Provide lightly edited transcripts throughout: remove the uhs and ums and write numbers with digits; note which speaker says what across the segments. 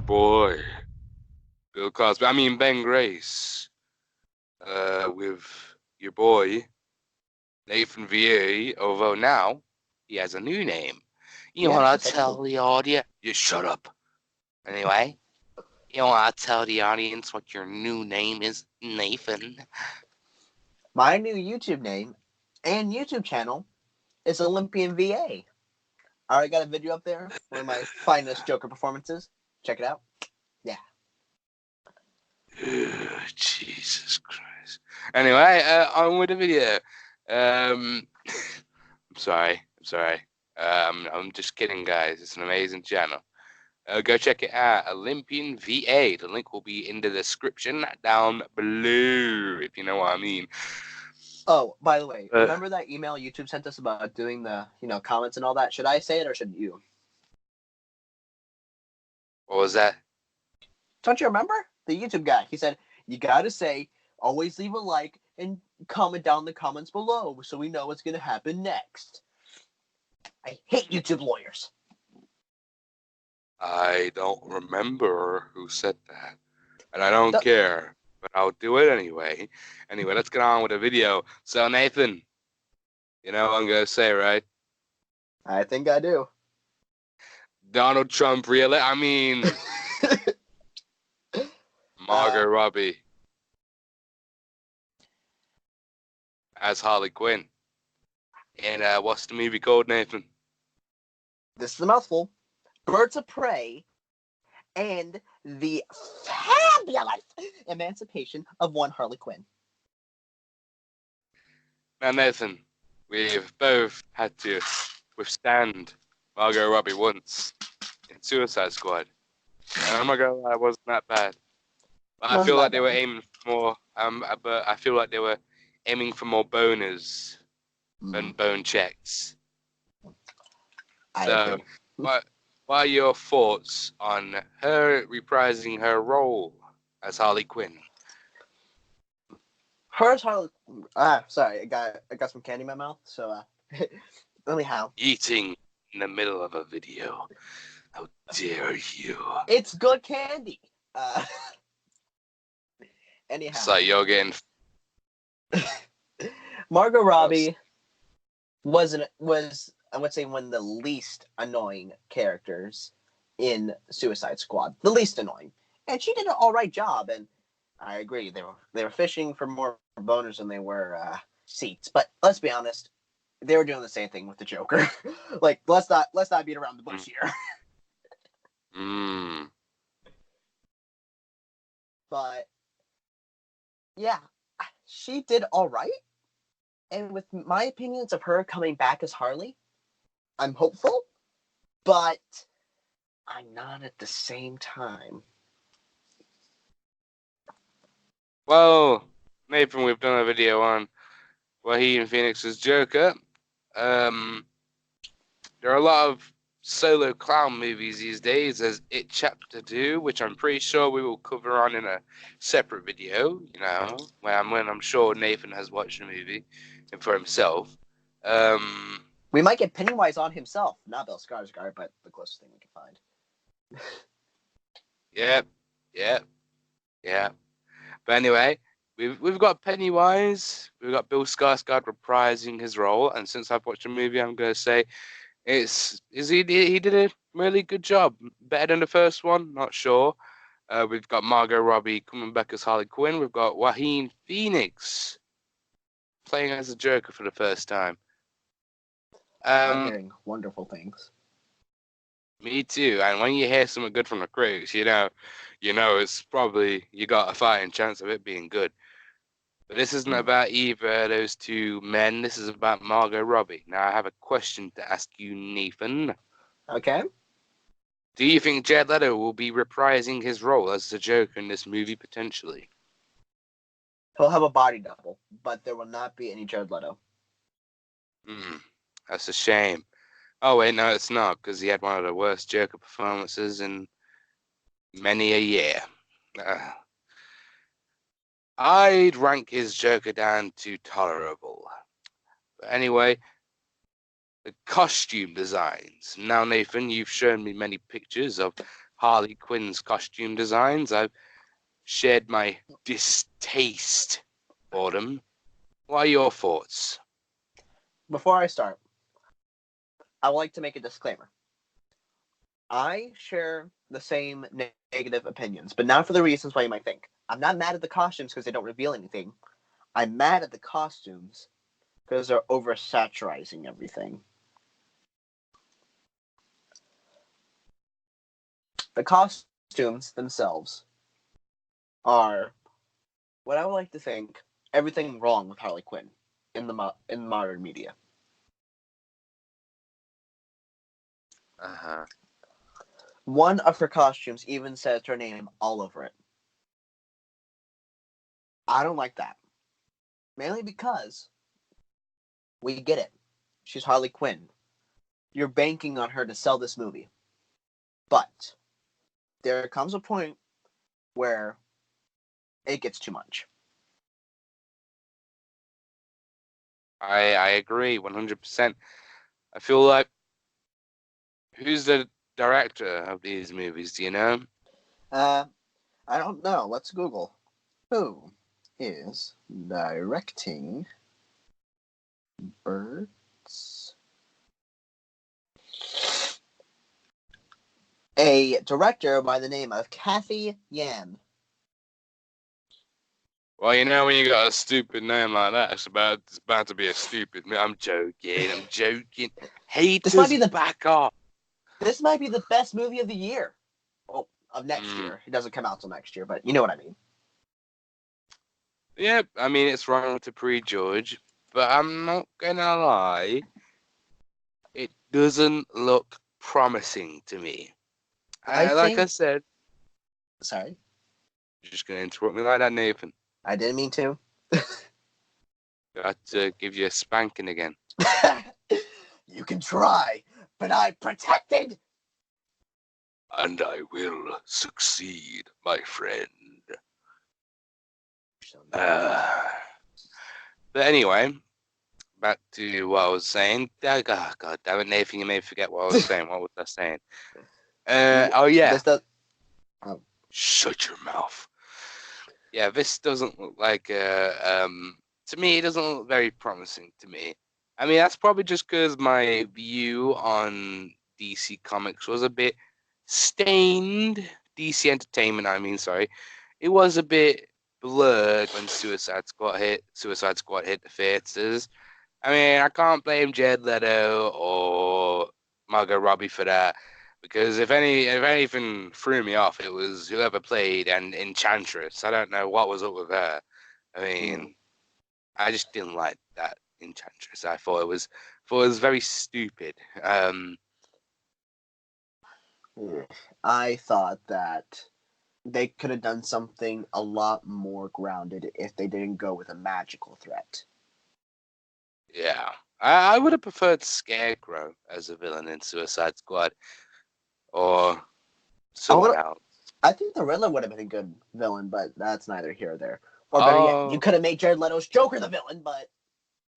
Speaker 1: boy, Bill Cosby. I mean, Ben Grace. With your boy, Nathan VA, although now he has a new name. You
Speaker 2: Yeah,
Speaker 1: want to tell the audience? You shut up. Anyway, you want to tell the audience what your new name is, Nathan?
Speaker 2: My new YouTube name and YouTube channel is Olympian VA. I already got a video up there, one of my finest Joker performances. Check it out. Yeah.
Speaker 1: Jesus Christ. Anyway, on with the video. I'm sorry. I'm just kidding, guys. It's an amazing channel. Go check it out, Olympian VA. The link will be in the description down below, if you know what I mean.
Speaker 2: Oh, by the way, remember that email YouTube sent us about doing the, comments and all that? Should I say it or should you?
Speaker 1: What was that?
Speaker 2: Don't you remember? The YouTube guy. He said, you gotta say, always leave a like and comment down in the comments below so we know what's gonna happen next. I hate YouTube lawyers.
Speaker 1: I don't remember who said that. And I don't care. But I'll do it anyway. Anyway, let's get on with the video. So, Nathan, you know what I'm going to say, right?
Speaker 2: I think I do.
Speaker 1: Donald Trump, really? I mean, Margot Robbie as Harley Quinn. And what's the movie called, Nathan?
Speaker 2: This is a mouthful. Birds of Prey and the fabulous emancipation of one Harley Quinn.
Speaker 1: Now, Nathan, we've both had to withstand Margot Robbie once in Suicide Squad. And I'm not gonna lie, it wasn't that bad. But I feel like they were aiming for more. But I feel like they were aiming for more boners than bone checks. So, what are your thoughts on her reprising her role as Harley Quinn?
Speaker 2: Hers Harley. Sorry, I got some candy in my mouth. So, anyhow.
Speaker 1: Eating in the middle of a video. How dare you?
Speaker 2: It's good candy. Anyhow.
Speaker 1: So you're getting.
Speaker 2: Margot Robbie was I would say one of the least annoying characters in Suicide Squad. The least annoying, and she did an all right job. And I agree, they were fishing for more boners than they were seats. But let's be honest, they were doing the same thing with the Joker. Like let's not beat around the bush here. But yeah, she did all right. And with my opinions of her coming back as Harley, I'm hopeful, but I'm not at the same time.
Speaker 1: Well, Nathan, we've done a video on Joaquin Phoenix's Joker. There are a lot of solo clown movies these days. There's It Chapter 2, which I'm pretty sure we will cover on in a separate video, when I'm sure Nathan has watched the movie for himself.
Speaker 2: We might get Pennywise on himself, not Bill Skarsgård, but the closest thing we can find.
Speaker 1: Yeah. But anyway, we've got Pennywise, we've got Bill Skarsgård reprising his role, and since I've watched the movie, I'm going to say he did a really good job. Better than the first one, not sure. We've got Margot Robbie coming back as Harley Quinn. We've got Joaquin Phoenix playing as a Joker for the first time.
Speaker 2: I'm hearing wonderful things.
Speaker 1: Me too. And when you hear something good from the critics, you know it's probably you got a fighting chance of it being good. But this isn't about either of those two men. This is about Margot Robbie. Now I have a question to ask you, Nathan.
Speaker 2: Okay.
Speaker 1: Do you think Jared Leto will be reprising his role as the Joker in this movie potentially?
Speaker 2: He'll have a body double, but there will not be any Jared Leto.
Speaker 1: That's a shame. Oh wait, no, it's not, because he had one of the worst Joker performances in many a year. I'd rank his Joker down to tolerable. But anyway, the costume designs. Now, Nathan, you've shown me many pictures of Harley Quinn's costume designs. I've shared my distaste for them. What are your thoughts?
Speaker 2: Before I start, I would like to make a disclaimer. I share the same negative opinions, but not for the reasons why you might think. I'm not mad at the costumes because they don't reveal anything. I'm mad at the costumes because they're oversaturizing everything. The costumes themselves are what I would like to think everything wrong with Harley Quinn in modern media.
Speaker 1: Uh-huh.
Speaker 2: One of her costumes even says her name all over it. I don't like that. Mainly because we get it. She's Harley Quinn. You're banking on her to sell this movie. But there comes a point where it gets too much.
Speaker 1: I agree 100%. I feel like, who's the director of these movies? Do you know?
Speaker 2: I don't know. Let's Google. Who is directing Birds? A director by the name of Kathy Yan.
Speaker 1: Well, you know, when you got a stupid name like that, it's about to be a stupid. I'm joking. Haters, back off.
Speaker 2: This might be the best movie of the year. Well, of next year. It doesn't come out till next year, but you know what I mean.
Speaker 1: Yeah, I mean, it's wrong to prejudge, but I'm not gonna lie. It doesn't look promising to me. Like I said.
Speaker 2: Sorry?
Speaker 1: You're just gonna interrupt me like that, Nathan.
Speaker 2: I didn't mean to.
Speaker 1: Got to give you a spanking again.
Speaker 2: You can try, but I'm protected.
Speaker 1: And I will succeed, my friend. But anyway, back to what I was saying. Oh, God damn it, Nathan, you made me forget what I was saying. What was I saying? Oh, yeah. Shut your mouth. Yeah, this doesn't look like to me, it doesn't look very promising to me. I mean, that's probably just because my view on DC Comics was a bit stained. DC Entertainment, I mean, sorry. It was a bit blurred when Suicide Squad hit the theaters. I mean, I can't blame Jared Leto or Margot Robbie for that, because if anything threw me off, it was whoever played and Enchantress. I don't know what was up with her. I mean, I just didn't like that Enchantress. I thought it was very stupid.
Speaker 2: I thought that they could have done something a lot more grounded if they didn't go with a magical threat.
Speaker 1: Yeah, I would have preferred Scarecrow as a villain in Suicide Squad, or someone else.
Speaker 2: I think the Riddler would have been a good villain, but that's neither here or there. Or better yet, you could have made Jared Leto's Joker the villain, but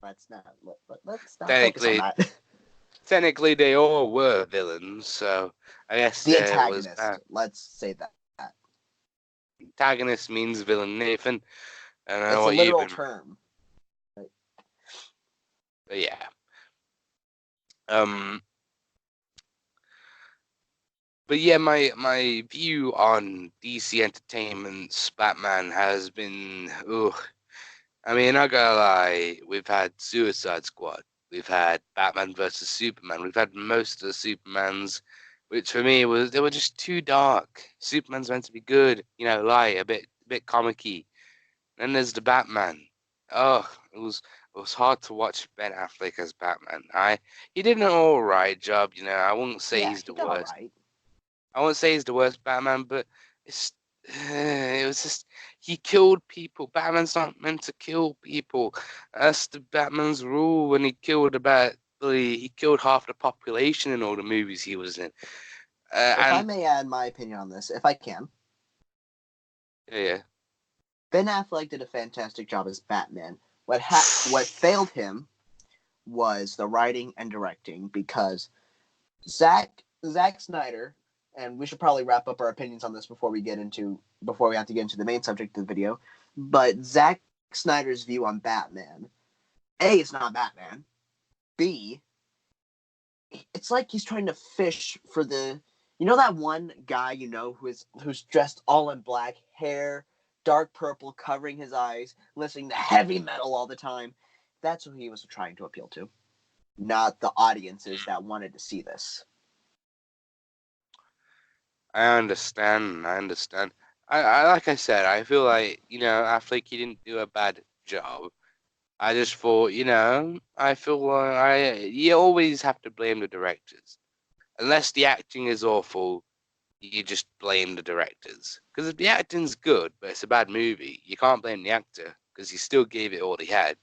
Speaker 2: let's not focus on that.
Speaker 1: Technically, they all were villains, so I guess
Speaker 2: the antagonist. Let's say that.
Speaker 1: Antagonist means villain, Nathan. I don't know
Speaker 2: it's
Speaker 1: what
Speaker 2: a literal term.
Speaker 1: But yeah. But yeah, my view on DC Entertainment's Batman has been, I mean, not gonna lie, we've had Suicide Squad, we've had Batman versus Superman, we've had most of the Supermans, which for me they were just too dark. Superman's meant to be good, light, a bit comic-y. Then there's the Batman. Oh, it was hard to watch Ben Affleck as Batman. He did an all right job, I wouldn't say he's the worst.
Speaker 2: Right.
Speaker 1: I won't say he's the worst Batman, but it was just, he killed people. Batman's not meant to kill people. That's the Batman's rule. When he killed half the population in all the movies he was in.
Speaker 2: If I may add my opinion on this, if I can.
Speaker 1: Yeah.
Speaker 2: Ben Affleck did a fantastic job as Batman. What failed him was the writing and directing, because Zack Snyder and we should probably wrap up our opinions on this before we have to get into the main subject of the video. But Zack Snyder's view on Batman: A, it's not Batman. B, it's like he's trying to fish for the, that one guy who's dressed all in black, hair dark purple, covering his eyes, listening to heavy metal all the time. That's who he was trying to appeal to, not the audiences that wanted to see this.
Speaker 1: I understand. I like I said, I feel like, Affleck, he didn't do a bad job. I just thought, I feel like you always have to blame the directors. Unless the acting is awful, you just blame the directors. Because if the acting's good, but it's a bad movie, you can't blame the actor because he still gave it all he had.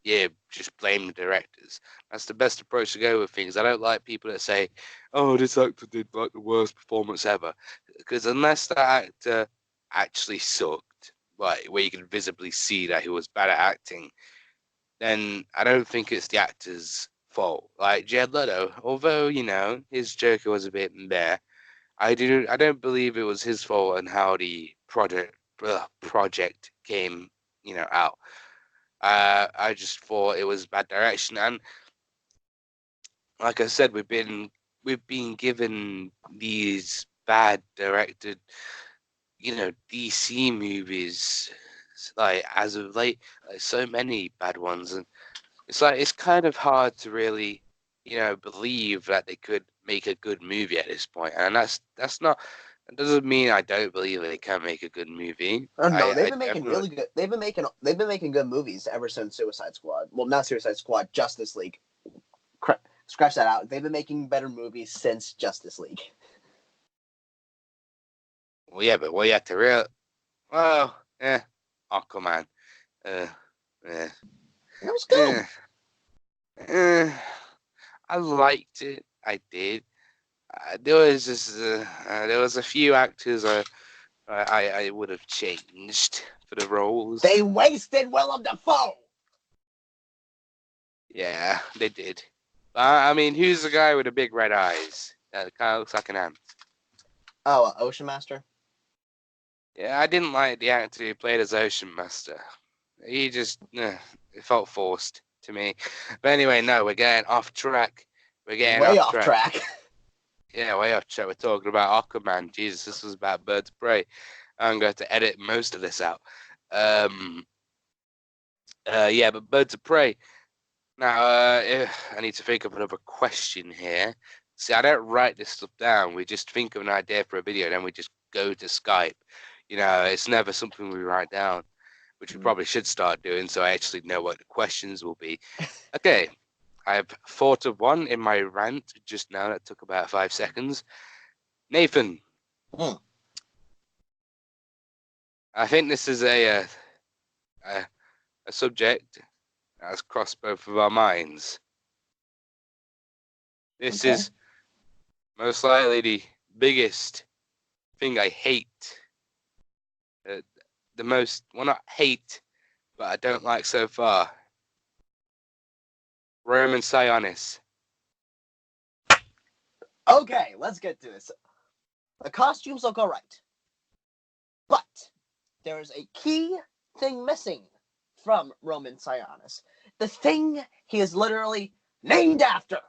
Speaker 1: Yeah, just blame the directors. That's the best approach to go with things. I don't like people that say, "Oh, this actor did like the worst performance ever," because unless that actor actually sucked, like where you can visibly see that he was bad at acting, then I don't think it's the actor's fault. Like Jared Leto, although his Joker was a bit meh, I don't believe it was his fault and how the project came out. I just thought it was bad direction, and like I said, we've been given these bad directed, DC movies, like as of late, like so many bad ones, and it's kind of hard to really, believe that they could make a good movie at this point, and that's not. That doesn't mean I don't believe they can make a good movie.
Speaker 2: Oh no, they've
Speaker 1: I
Speaker 2: been making
Speaker 1: definitely.
Speaker 2: really good. They've been making good movies ever since Suicide Squad. Well, not Suicide Squad, Justice League. Scratch that out. They've been making better movies since Justice League.
Speaker 1: Well, yeah, but what you have to real. Well, Aquaman. It
Speaker 2: was good.
Speaker 1: I liked it. I did. There was a few actors I would have changed for the roles.
Speaker 2: They wasted Willem Dafoe.
Speaker 1: Yeah, they did. I mean, who's the guy with the big red eyes? That kind of looks like an ant.
Speaker 2: Oh, Ocean Master?
Speaker 1: Yeah, I didn't like the actor who played as Ocean Master. He just, it felt forced to me. But anyway, no, we're getting off track. We're getting
Speaker 2: way
Speaker 1: off track.
Speaker 2: track.
Speaker 1: Yeah, way off track. We're talking about Aquaman. Jesus, this was about Birds of Prey. I'm going to edit most of this out. Yeah, but Birds of Prey. Now, I need to think of another question here. See, I don't write this stuff down. We just think of an idea for a video, then we just go to Skype. It's never something we write down, which we probably should start doing so I actually know what the questions will be. Okay, I've thought of one in my rant just now that took about 5 seconds. Nathan. I think this is a subject that's crossed both of our minds. This is most likely the biggest thing I hate. The most, well, not hate, but I don't like so far. Roman Sionis.
Speaker 2: Okay, let's get to this. The costumes look alright. But there is a key thing missing from Roman Sionis. The thing he is literally named after.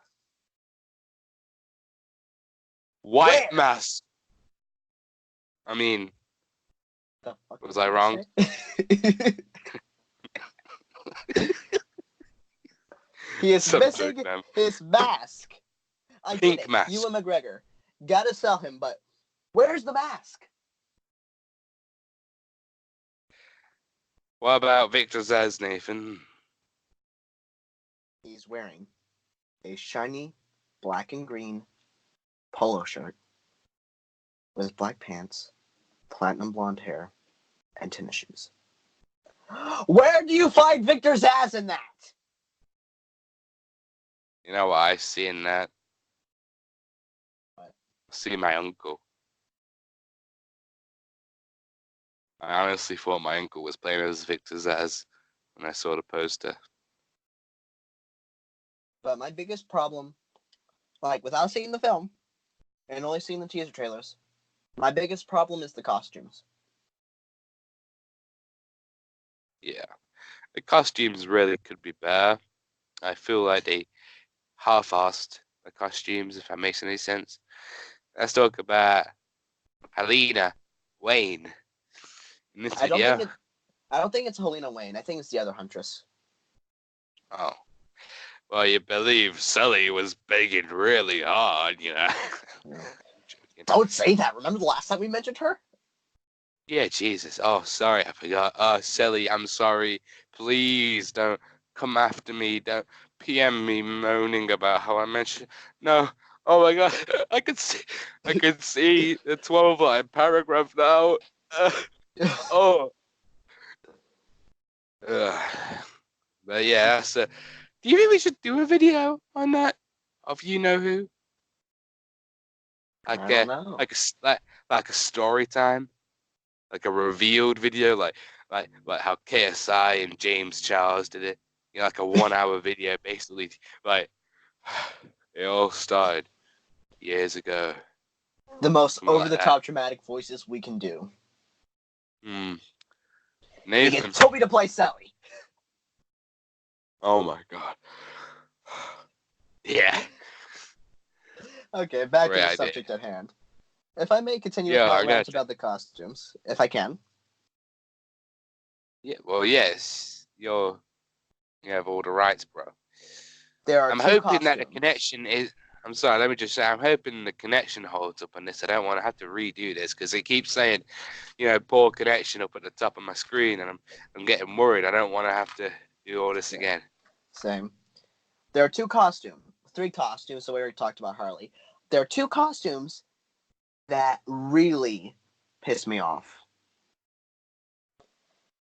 Speaker 1: White mask. I mean, was I wrong?
Speaker 2: He is missing his mask. I
Speaker 1: Pink
Speaker 2: get it.
Speaker 1: mask.
Speaker 2: Ewan McGregor. Gotta sell him, but where's the mask?
Speaker 1: What about Victor Zsasz, Nathan?
Speaker 2: He's wearing a shiny black and green polo shirt with black pants, platinum blonde hair, and tennis shoes. Where do you find Victor Zsasz in that?
Speaker 1: You know what I see in that?
Speaker 2: What?
Speaker 1: I see my uncle. I honestly thought my uncle was playing as Victor Zsasz when I saw the poster.
Speaker 2: But my biggest problem, without seeing the film, and only seen the teaser trailers. My biggest problem is the costumes.
Speaker 1: Yeah. The costumes really could be better. I feel like they half-assed the costumes, if that makes any sense. Let's talk about Helena Wayne in this
Speaker 2: I don't
Speaker 1: video.
Speaker 2: think it. I don't think it's Helena Wayne. I think it's the other Huntress.
Speaker 1: Oh. Well, you believe Sully was begging really hard, you know.
Speaker 2: Don't say that. Remember the last time we mentioned her?
Speaker 1: Yeah, Jesus. Oh, sorry, I forgot. Oh, Sully, I'm sorry. Please don't come after me. Don't PM me moaning about how I mentioned. No. Oh my God. I could see the 12-line paragraph now. Oh. But yeah, so do you think we should do a video on that? Of you know who?
Speaker 2: I
Speaker 1: Like
Speaker 2: don't
Speaker 1: a
Speaker 2: know.
Speaker 1: like a story time? Like a revealed video, like how KSI and James Charles did it. You know, like a 1 hour video, basically. Like it all started years ago,
Speaker 2: The most
Speaker 1: something like that.
Speaker 2: over-the-top dramatic voices we can do.
Speaker 1: Hmm.
Speaker 2: We get
Speaker 1: Nathan.
Speaker 2: Toby to play Sally.
Speaker 1: Oh my God. Yeah.
Speaker 2: Okay, back to
Speaker 1: Great
Speaker 2: the
Speaker 1: idea.
Speaker 2: subject at hand. If I may continue with
Speaker 1: Yeah,
Speaker 2: my
Speaker 1: I
Speaker 2: rant
Speaker 1: got you.
Speaker 2: about the costumes, if I can.
Speaker 1: Yeah. Well, yes. You have all the rights, bro.
Speaker 2: There are
Speaker 1: I'm
Speaker 2: two
Speaker 1: hoping that the
Speaker 2: costumes.
Speaker 1: connection is. I'm sorry, let me just say, I'm hoping the connection holds up on this. I don't want to have to redo this because it keeps saying, poor connection up at the top of my screen, and I'm getting worried. I don't want to have to do all this
Speaker 2: Yeah,
Speaker 1: again.
Speaker 2: same. There are three costumes, so we already talked about Harley. There are two costumes that really piss me off.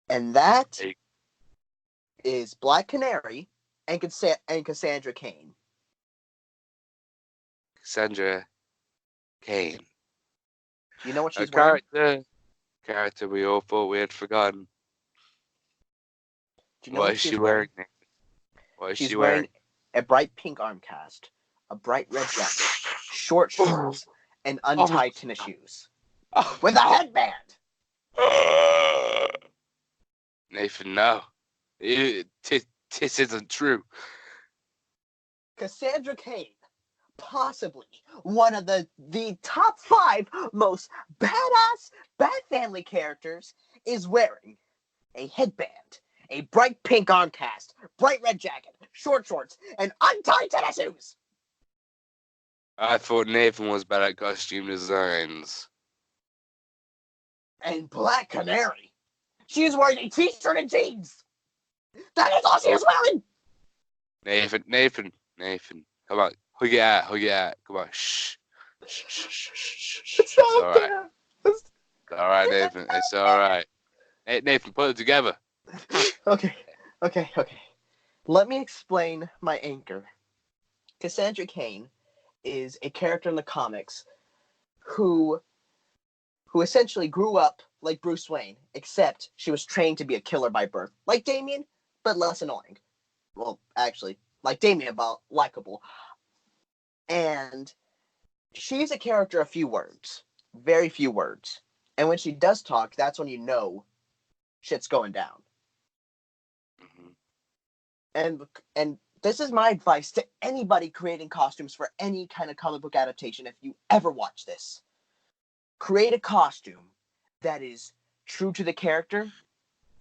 Speaker 2: And that
Speaker 1: Hey,
Speaker 2: is Black Canary and Cassandra Cain.
Speaker 1: Cassandra Cain,
Speaker 2: Do you know what
Speaker 1: a
Speaker 2: she's wearing?
Speaker 1: character we all thought we had forgotten.
Speaker 2: Do you know
Speaker 1: What
Speaker 2: what
Speaker 1: is
Speaker 2: she
Speaker 1: she
Speaker 2: is wearing?
Speaker 1: wearing? What is
Speaker 2: She's
Speaker 1: she
Speaker 2: wearing
Speaker 1: wearing?
Speaker 2: a bright pink arm cast, a bright red jacket, short shorts, and
Speaker 1: Oh,
Speaker 2: untied tennis shoes.
Speaker 1: oh.
Speaker 2: With a headband!
Speaker 1: Nathan, no, this isn't true.
Speaker 2: Cassandra Cain, possibly one of the top 5 most badass Bat Family characters, is wearing a headband, a bright pink arm cast, bright red jacket, short shorts, and untied tennis shoes.
Speaker 1: I thought Nathan was bad at costume designs.
Speaker 2: And Black Canary, she is wearing a t-shirt and jeans. That is all she is wearing.
Speaker 1: Nathan, come on, hug it out, come on, shh, shh, shh, shh, shh, shh,
Speaker 2: It's
Speaker 1: shh. It's
Speaker 2: not
Speaker 1: all right,
Speaker 2: there.
Speaker 1: it's all right, Nathan, it's all right. Hey, Nathan, put it together.
Speaker 2: Okay. Let me explain my anchor. Cassandra Cain is a character in the comics who essentially grew up like Bruce Wayne, except she was trained to be a killer by birth, like Damian, but less annoying. Well, actually, like Damian, but likable. And she's a character of few words, very few words. And when she does talk, that's when you know shit's going down.
Speaker 1: Mhm.
Speaker 2: And this is my advice to anybody creating costumes for any kind of comic book adaptation. If you ever watch this, create a costume that is true to the character,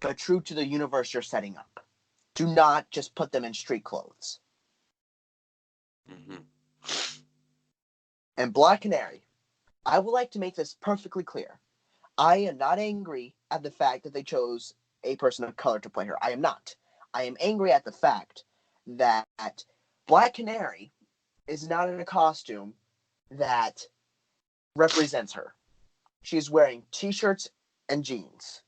Speaker 2: but true to the universe you're setting up. Do not just put them in street clothes.
Speaker 1: Mhm.
Speaker 2: And Black Canary, I would like to make this perfectly clear. I am not angry at the fact that they chose a person of color to play her. I am not. I am angry at the fact that Black Canary is not in a costume that represents her. She's wearing t-shirts and jeans.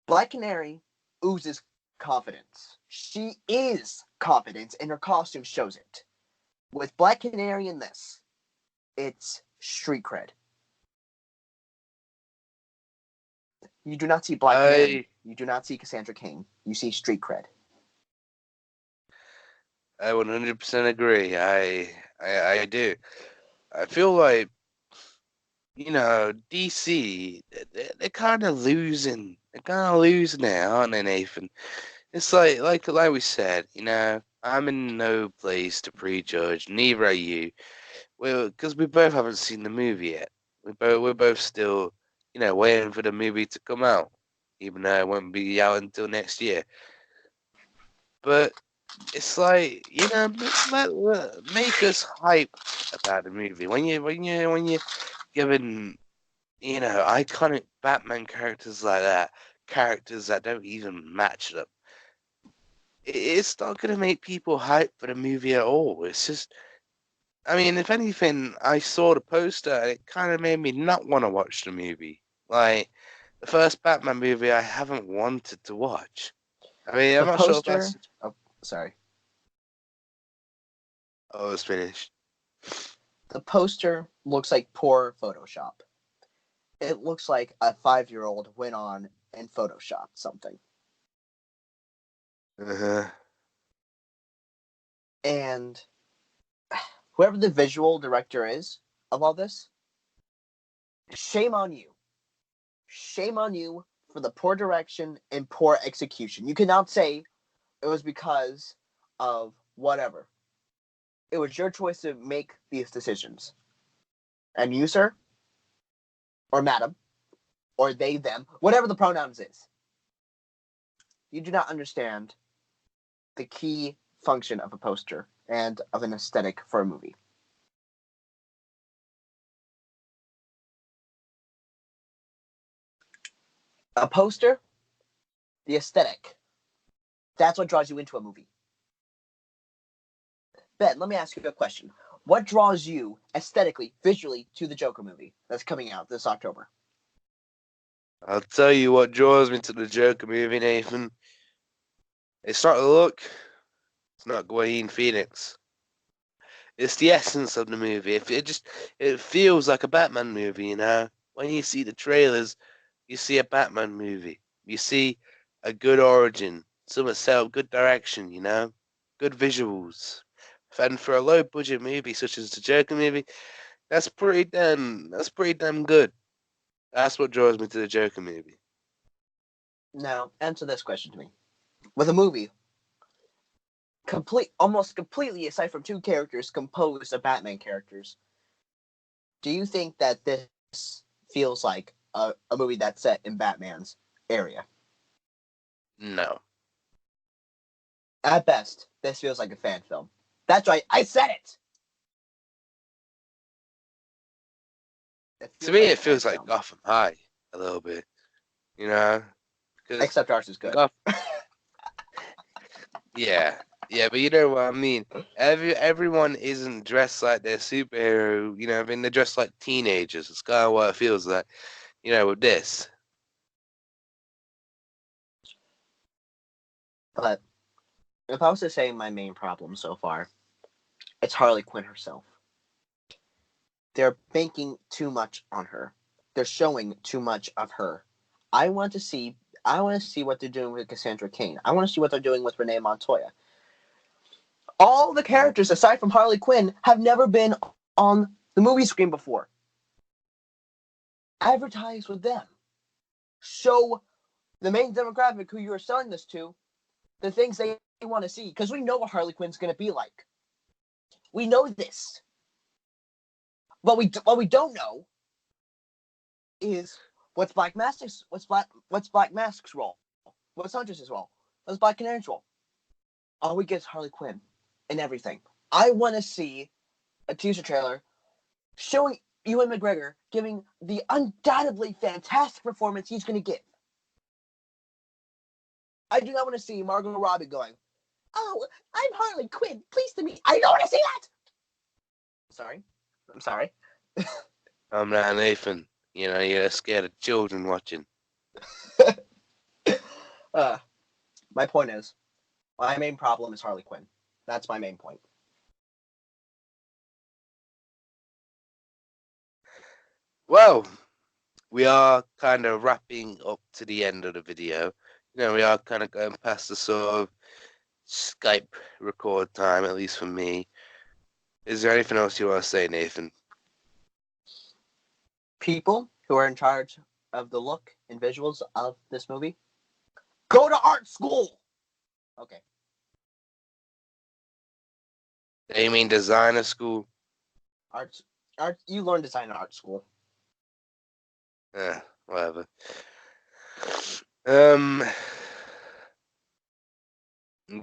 Speaker 2: Black Canary oozes confidence. She is confidence, and her costume shows it. With Black Canary in this, it's street cred. You do not see Black Canary. You do not see Cassandra Cain. You see street cred.
Speaker 1: I 100% agree. I do. I feel like, DC, they're kind of losing. They're kind of losing there, aren't they, Nathan? It's like we said, I'm in no place to prejudge. Neither are you. Well, because we both haven't seen the movie yet. We're both still, waiting for the movie to come out, even though it won't be out until next year. But it's like, make us hype about the movie when you're given, iconic Batman characters like that, characters that don't even match them. It's not gonna make people hype for the movie at all. It's just, I mean, if anything, I saw the poster and it kind of made me not want to watch the movie. Like the first Batman movie, I haven't wanted to watch. I mean, I'm
Speaker 2: The
Speaker 1: not sure if
Speaker 2: poster.
Speaker 1: that's.
Speaker 2: Oh, sorry.
Speaker 1: Oh, it's finished.
Speaker 2: The poster looks like poor Photoshop. It looks like a 5-year-old went on and photoshopped something.
Speaker 1: Uh-huh.
Speaker 2: And whoever the visual director is of all this, shame on you. Shame on you for the poor direction and poor execution. You cannot say it was because of whatever. It was your choice to make these decisions. And you, sir, or madam, or they, them, whatever the pronouns is, you do not understand the key function of a poster and of an aesthetic for a movie. A poster, the aesthetic, that's what draws you into a movie. Ben, let me ask you a question. What draws you aesthetically, visually, to the Joker movie that's coming out this October?
Speaker 1: I'll tell you what draws me to the Joker movie, Nathan. It's not the look. It's not Joaquin Phoenix. It's the essence of the movie. It feels like a Batman movie, When you see the trailers, you see a Batman movie. You see a good origin, some set good direction, good visuals. And for a low budget movie such as the Joker movie, that's pretty damn good. That's what draws me to the Joker movie.
Speaker 2: Now, answer this question to me. With a movie almost completely aside from two characters composed of Batman characters, do you think that this feels like a movie that's set in Batman's area?
Speaker 1: No.
Speaker 2: At best, this feels like a fan film. That's right, I said it!
Speaker 1: To me,
Speaker 2: like
Speaker 1: it feels like Gotham High a little bit,
Speaker 2: Except ours is good.
Speaker 1: Yeah, yeah, but you know what I mean. Everyone isn't dressed like their superhero. I mean, they're dressed like teenagers. It's kind of what it feels like, with this.
Speaker 2: But if I was to say my main problem so far, it's Harley Quinn herself. They're banking too much on her. They're showing too much of her. I want to see what they're doing with Cassandra Cain. I want to see what they're doing with Renee Montoya. All the characters aside from Harley Quinn have never been on the movie screen before. Advertise with them. Show the main demographic who you are selling this to the things they want to see, because we know what Harley Quinn's going to be like. We know this. But what we don't know is what's Black Mask's role? What's Huntress's role? What's Black Canary's role? All we get is Harley Quinn and everything. I want to see a teaser trailer showing Ewan McGregor giving the undoubtedly fantastic performance he's going to give. I do not want to see Margot Robbie going, "Oh, I'm Harley Quinn. Pleased to meet." I don't want to see that. I'm sorry.
Speaker 1: I'm not Nathan. You're scared of children watching.
Speaker 2: My point is, my main problem is Harley Quinn. That's my main point.
Speaker 1: Well, we are kind of wrapping up to the end of the video. We are kind of going past the sort of Skype record time, at least for me. Is there anything else you want to say, Nathan?
Speaker 2: People who are in charge of the look and visuals of this movie, go to art school. Okay.
Speaker 1: You mean designer school?
Speaker 2: Art. You learn design in art school.
Speaker 1: Whatever.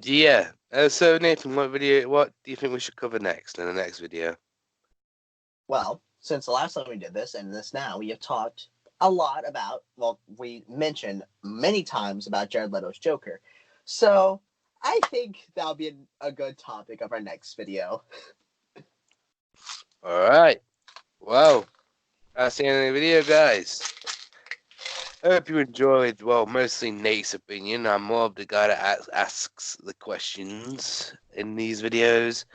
Speaker 1: Yeah. So Nathan, what do you think we should cover next in the next video?
Speaker 2: Well, since the last time we did this and this now, we have talked a lot about, well, we mentioned many times about Jared Leto's Joker. So I think that'll be a good topic of our next video.
Speaker 1: All right. Well, that's the end of the video, guys. I hope you enjoyed, well, mostly Nate's opinion. I'm more of the guy that asks the questions in these videos.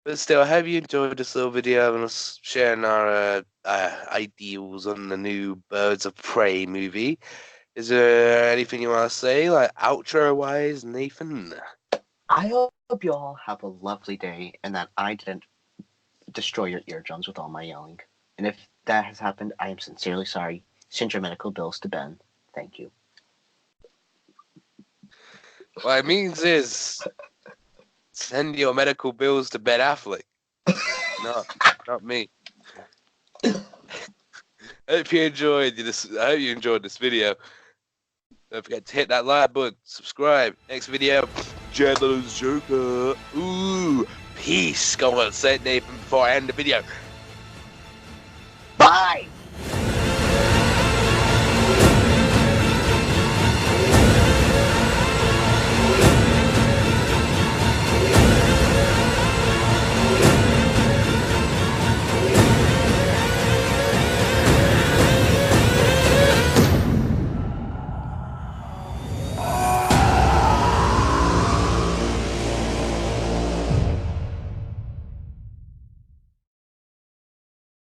Speaker 1: But still, I hope you enjoyed this little video of us sharing our ideals on the new Birds of Prey movie. Is there anything you want to say, like outro-wise, Nathan?
Speaker 2: I hope you all have a lovely day and that I didn't destroy your eardrums with all my yelling. And if that has happened, I am sincerely sorry. Send your medical bills to Ben. Thank you.
Speaker 1: What it means is send your medical bills to Ben Affleck. Not me. I hope you enjoyed this video. Don't forget to hit that like button, subscribe. Next video, Jared Leto's Joker. Ooh, peace. Go on, say it, Nathan, before I end the video.